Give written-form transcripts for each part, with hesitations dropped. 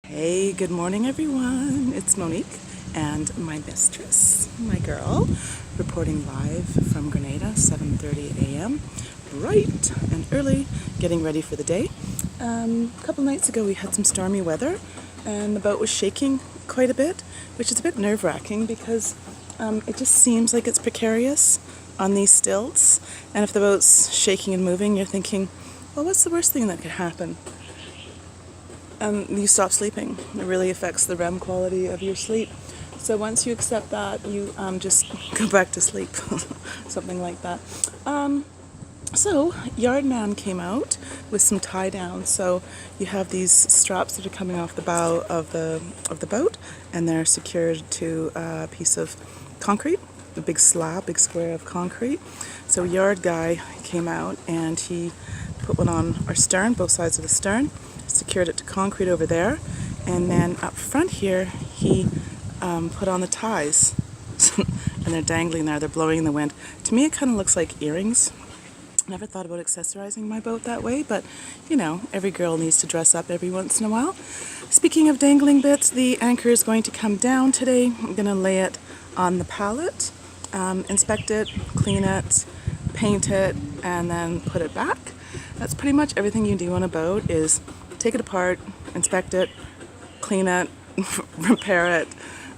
Hey, good morning everyone. It's Monique and my mistress, my girl, reporting live from Grenada, 7:30 a.m. Bright and early, getting ready for the day. A couple nights ago we had some stormy weather and the boat was shaking quite a bit, which is a bit nerve-wracking because it just seems like it's precarious on these stilts. And if the boat's shaking and moving, you're thinking, well, what's the worst thing that could happen? You stop sleeping. It really affects the REM quality of your sleep. So once you accept that, you just go back to sleep, something like that. So Yard Man came out with some tie downs. So you have these straps that are coming off the bow of the boat, and they're secured to a piece of concrete, a big slab, big square of concrete. So Yard Guy came out and he put one on our stern, both sides of the stern, secured it to concrete over there, and then up front here he put on the ties and they're dangling there, they're blowing in the wind. To me it kind of looks like earrings. Never thought about accessorizing my boat that way, but you know, every girl needs to dress up every once in a while. Speaking of dangling bits, the anchor is going to come down today. I'm going to lay it on the pallet, inspect it, clean it, paint it, and then put it back. That's pretty much everything you do on a boat, is take it apart, inspect it, clean it, repair it,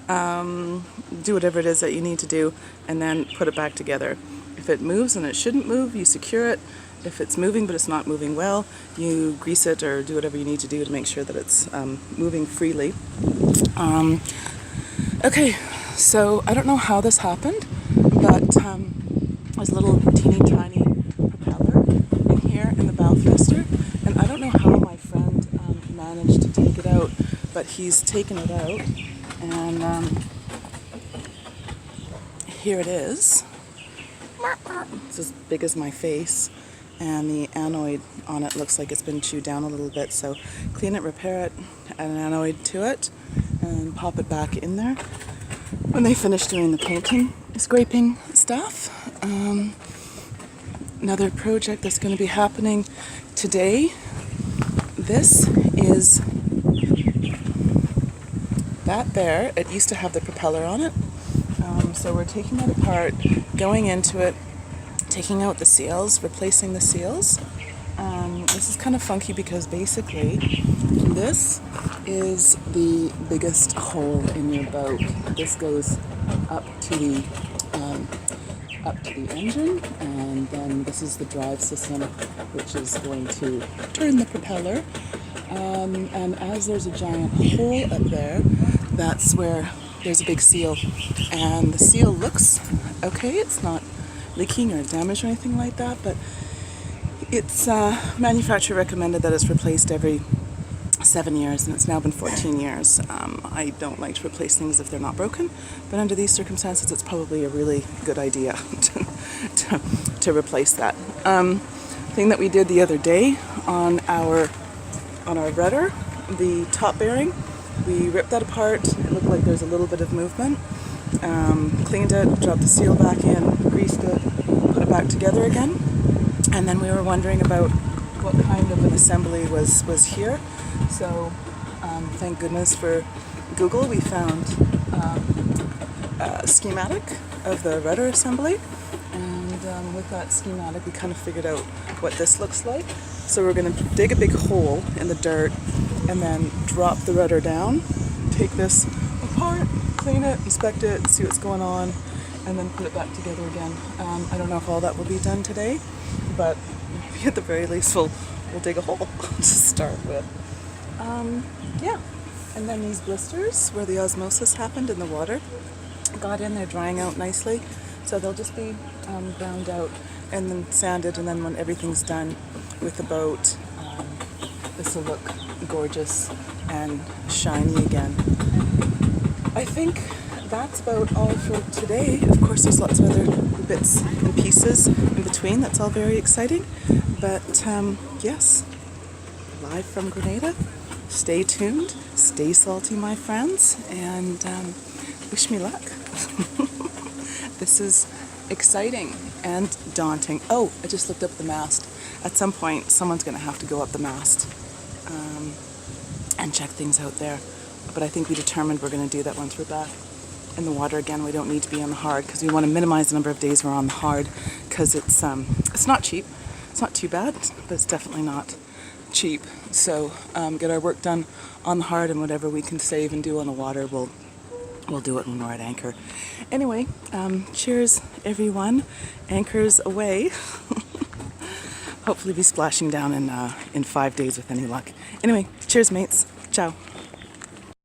do whatever it is that you need to do, and then put it back together. If it moves and it shouldn't move, you secure it. If it's moving but it's not moving well, you grease it or do whatever you need to do to make sure that it's moving freely. Okay, so I don't know how this happened, but there's a little teeny tiny propeller in here in the bow thruster, and I don't know how my friend managed to take it out, but he's taken it out, and here it is. It's as big as my face, and the anoid on it looks like it's been chewed down a little bit, so clean it, repair it, add an anoid to it, and pop it back in there when they finish doing the painting, scraping stuff. Another project that's going to be happening today. This is that there. It used to have the propeller on it. So we're taking it apart, going into it, taking out the seals, replacing the seals. This is kind of funky because basically this is the biggest hole in your boat. This goes up to the engine, and then this is the drive system, which is going to turn the propeller. And as there's a giant hole up there, that's where there's a big seal, and the seal looks okay. It's not leaking or damaged or anything like that, but it's manufacturer recommended that it's replaced every 7 years, and it's now been 14 years. I don't like to replace things if they're not broken, but under these circumstances it's probably a really good idea to replace that. Thing that we did the other day on our rudder, the top bearing, we ripped that apart. It looked like there's a little bit of movement. Cleaned it, dropped the seal back in, greased it, put it back together again, and then we were wondering about what kind of an assembly was here. So thank goodness for Google, we found a schematic of the rudder assembly, and with that schematic we kind of figured out what this looks like. So we're going to dig a big hole in the dirt and then drop the rudder down, take this apart, clean it, inspect it, see what's going on, and then put it back together again. I don't know if all that will be done today, but maybe at the very least we'll dig a hole to start with. Yeah, and then these blisters where the osmosis happened in the water got in, they're drying out nicely, so they'll just be ground out and then sanded, and then when everything's done with the boat, this will look gorgeous and shiny again. I think that's about all for today. Of course there's lots of other bits and pieces in between. That's all very exciting, but yes, live from Grenada. Stay tuned, stay salty my friends, and wish me luck. This is exciting and daunting. Oh, I just looked up the mast. At some point someone's going to have to go up the mast and and check things out there. But I think we determined we're going to do that once we're back in the water again. We don't need to be on the hard because we want to minimize the number of days we're on the hard, because it's not cheap. It's not too bad, but it's definitely not cheap. So get our work done on the hard, and whatever we can save and do on the water, we'll do it when we're at anchor. Anyway, cheers everyone. Anchor's away. Hopefully be splashing down in 5 days with any luck. Anyway, cheers mates. Ciao.